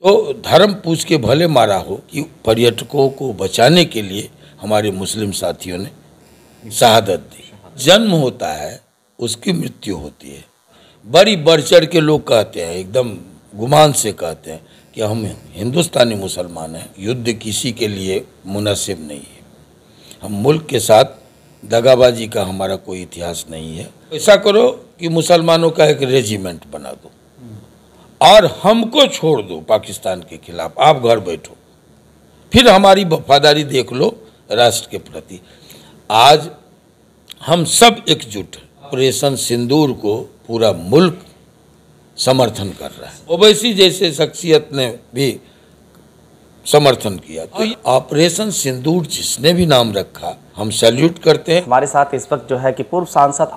तो धर्म पूछ के भले मारा हो कि पर्यटकों को बचाने के लिए हमारे मुस्लिम साथियों ने शहादत दी। जन्म होता है, उसकी मृत्यु होती है। बड़ी बढ़ चढ़ के लोग कहते हैं, एकदम गुमान से कहते हैं कि हम हिंदुस्तानी मुसलमान हैं, युद्ध किसी के लिए मुनासिब नहीं है, हम मुल्क के साथ दगाबाजी का हमारा कोई इतिहास नहीं है। ऐसा करो कि मुसलमानों का एक रेजिमेंट बना दो और हमको छोड़ दो पाकिस्तान के खिलाफ, आप घर बैठो, फिर हमारी वफादारी देख लो राष्ट्र के प्रति। आज हम सब एकजुट हैं। ऑपरेशन सिंदूर को पूरा मुल्क समर्थन कर रहा है। ओवैसी जैसे शख्सियत ने भी समर्थन किया। तो ऑपरेशन सिंदूर जिसने भी नाम रखा, हम सैल्यूट करते हैं। हमारे साथ इस वक्त जो है कि पूर्व सांसद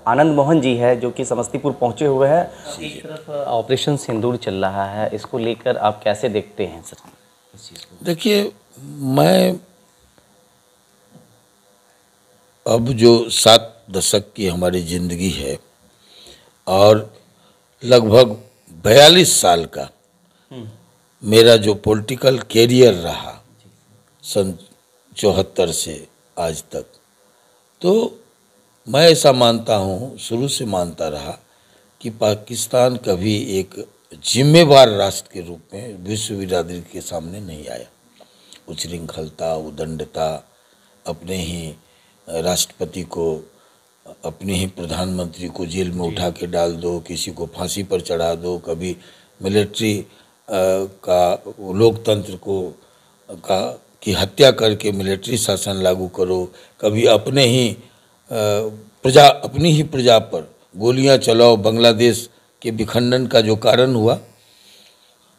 आनंद मोहन जी है, जो कि समस्तीपुर पहुंचे हुए हैं। एक तरफ ऑपरेशन सिंदूर चल रहा है, इसको लेकर आप कैसे देखते हैं सर इस चीज़ को? देखिए, मैं अब जो 7 दशक की हमारी ज़िंदगी है और लगभग 42 साल का मेरा जो पॉलिटिकल कैरियर रहा सन 74 से आज तक, तो मैं ऐसा मानता हूँ, शुरू से मानता रहा कि पाकिस्तान कभी एक जिम्मेवार राष्ट्र के रूप में विश्व बिरादरी के सामने नहीं आया। उच्छृंखलता, उदंडता, अपने ही राष्ट्रपति को, अपने ही प्रधानमंत्री को जेल में उठा के डाल दो, किसी को फांसी पर चढ़ा दो, कभी मिलिट्री का लोकतंत्र को की हत्या करके मिलिट्री शासन लागू करो, कभी अपनी ही प्रजा पर गोलियां चलाओ। बांग्लादेश के विखंडन का जो कारण हुआ,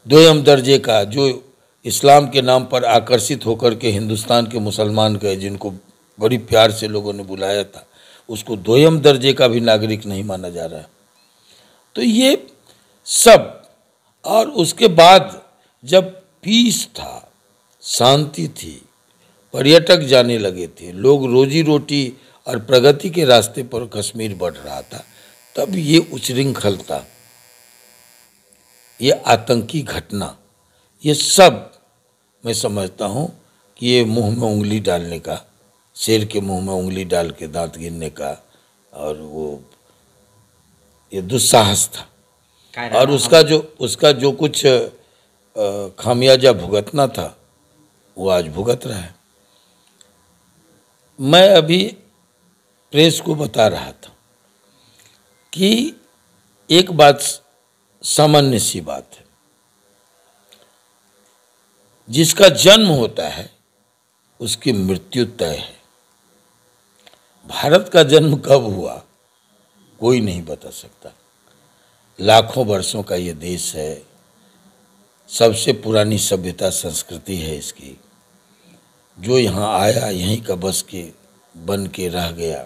दोयम दर्जे का, जो इस्लाम के नाम पर आकर्षित होकर के हिंदुस्तान के मुसलमान गए, जिनको बड़ी प्यार से लोगों ने बुलाया था, उसको दोयम दर्जे का भी नागरिक नहीं माना जा रहा है। तो ये सब, और उसके बाद जब पीस था, शांति थी, पर्यटक जाने लगे थे, लोग रोजी रोटी और प्रगति के रास्ते पर कश्मीर बढ़ रहा था, तब ये उच्छृंखलता, ये आतंकी घटना, ये सब मैं समझता हूँ कि ये मुंह में उंगली डालने का, शेर के मुंह में उंगली डाल के दांत गिनने का, और वो ये दुस्साहस था। और उसका जो कुछ खामियाजा भुगतना था, वो आज भुगत रहा है। मैं अभी प्रेस को बता रहा था कि एक बात सामान्य सी बात है, जिसका जन्म होता है उसकी मृत्यु तय है। भारत का जन्म कब हुआ कोई नहीं बता सकता। लाखों वर्षों का ये देश है, सबसे पुरानी सभ्यता संस्कृति है इसकी। जो यहाँ आया यहीं का बस के बन के रह गया।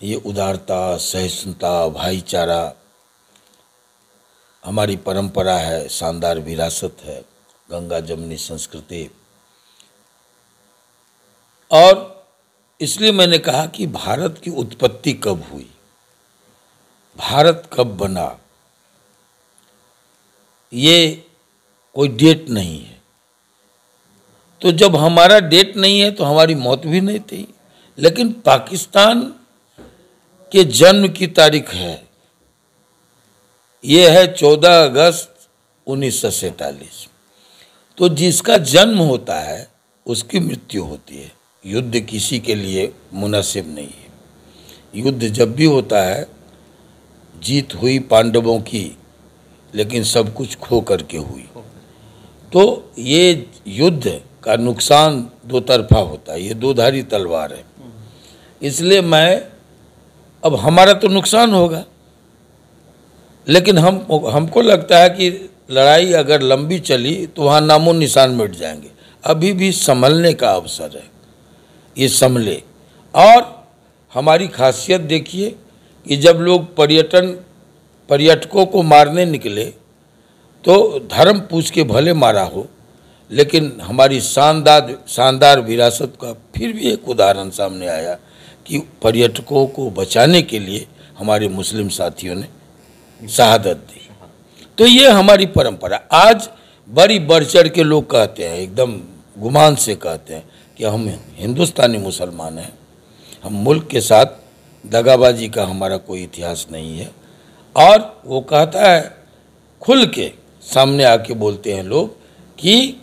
ये उदारता, सहिष्णुता, भाईचारा हमारी परंपरा है, शानदार विरासत है, गंगा जमुनी संस्कृति। और इसलिए मैंने कहा कि भारत की उत्पत्ति कब हुई, भारत कब बना, ये कोई डेट नहीं है। तो जब हमारा डेट नहीं है तो हमारी मौत भी नहीं थी। लेकिन पाकिस्तान के जन्म की तारीख है, ये है 14 अगस्त 1947। तो जिसका जन्म होता है उसकी मृत्यु होती है। युद्ध किसी के लिए मुनासिब नहीं है। युद्ध जब भी होता है, जीत हुई पांडवों की, लेकिन सब कुछ खो करके हुई। तो ये युद्ध का नुकसान दो तरफा होता है, ये दोधारी तलवार है। इसलिए अब हमारा तो नुकसान होगा, लेकिन हमको लगता है कि लड़ाई अगर लंबी चली तो वहाँ नामो निशान मिट जाएंगे। अभी भी संभलने का अवसर है, ये संभले। और हमारी खासियत देखिए कि जब लोग पर्यटकों को मारने निकले तो धर्म पूछ के भले मारा हो, लेकिन हमारी शानदार विरासत का फिर भी एक उदाहरण सामने आया कि पर्यटकों को बचाने के लिए हमारे मुस्लिम साथियों ने शहादत दी। तो ये हमारी परंपरा। आज बड़ी बढ़ चढ़ के लोग कहते हैं, एकदम गुमान से कहते हैं कि हम हिंदुस्तानी मुसलमान हैं, हम मुल्क के साथ दगाबाजी का हमारा कोई इतिहास नहीं है। और वो कहता है, खुल के सामने आके बोलते हैं लोग कि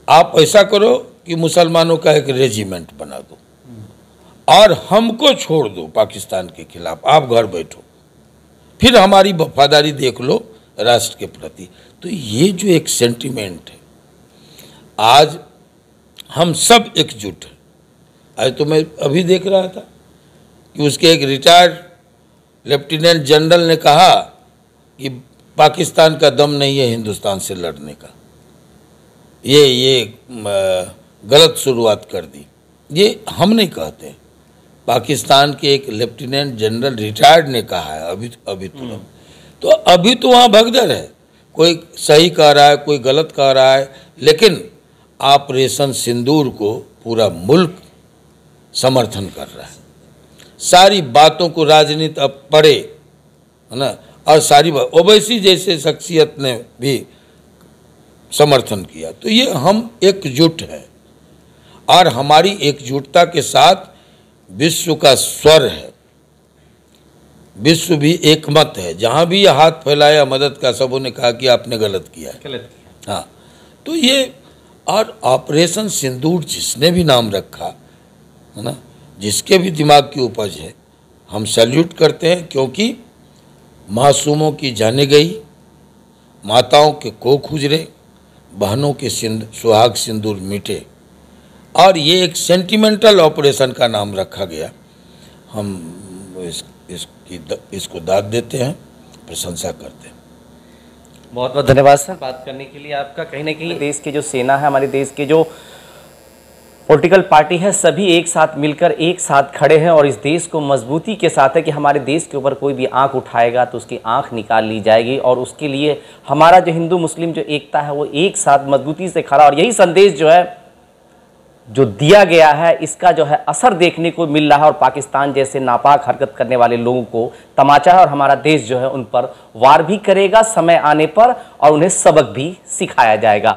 आप ऐसा करो कि मुसलमानों का एक रेजिमेंट बना दो और हमको छोड़ दो पाकिस्तान के खिलाफ, आप घर बैठो, फिर हमारी वफादारी देख लो राष्ट्र के प्रति। तो ये जो एक सेंटिमेंट है, आज हम सब एकजुट हैं। आज तो मैं अभी देख रहा था कि उसके एक रिटायर्ड लेफ्टिनेंट जनरल ने कहा कि पाकिस्तान का दम नहीं है हिंदुस्तान से लड़ने का। ये गलत शुरुआत कर दी। ये हम नहीं कहते, पाकिस्तान के एक लेफ्टिनेंट जनरल रिटायर्ड ने कहा है अभी तो अभी तो वहाँ भगदड़ है, कोई सही कह रहा है, कोई गलत कह रहा है, लेकिन ऑपरेशन सिंदूर को पूरा मुल्क समर्थन कर रहा है। सारी बातों को राजनीति अब पढ़े, है ना, और सारी ओवैसी जैसे शख्सियत ने भी समर्थन किया। तो ये हम एकजुट हैं और हमारी एकजुटता के साथ विश्व का स्वर है, विश्व भी एकमत है। जहाँ भी ये हाथ फैलाया मदद का, सबों ने कहा कि आपने गलत किया है। हाँ, तो ये और ऑपरेशन सिंदूर जिसने भी नाम रखा, है ना, जिसके भी दिमाग की उपज है, हम सैल्यूट करते हैं, क्योंकि मासूमों की जाने गई, माताओं के कोख उजरे, बहनों के सुहाग सिंदूर मिटे, और ये एक सेंटिमेंटल ऑपरेशन का नाम रखा गया। हम इसको दाद देते हैं, प्रशंसा करते हैं। बहुत बहुत धन्यवाद सर बात करने के लिए आपका। कहीं ना कहीं देश की जो सेना है, हमारे देश के जो पॉलिटिकल पार्टी है, सभी एक साथ मिलकर एक साथ खड़े हैं और इस देश को मजबूती के साथ है कि हमारे देश के ऊपर कोई भी आंख उठाएगा तो उसकी आंख निकाल ली जाएगी। और उसके लिए हमारा जो हिंदू मुस्लिम जो एकता है वो एक साथ मजबूती से खड़ा, और यही संदेश जो है जो दिया गया है, इसका जो है असर देखने को मिल रहा है। और पाकिस्तान जैसे नापाक हरकत करने वाले लोगों को तमाचा है और हमारा देश जो है उन पर वार भी करेगा समय आने पर, और उन्हें सबक भी सिखाया जाएगा।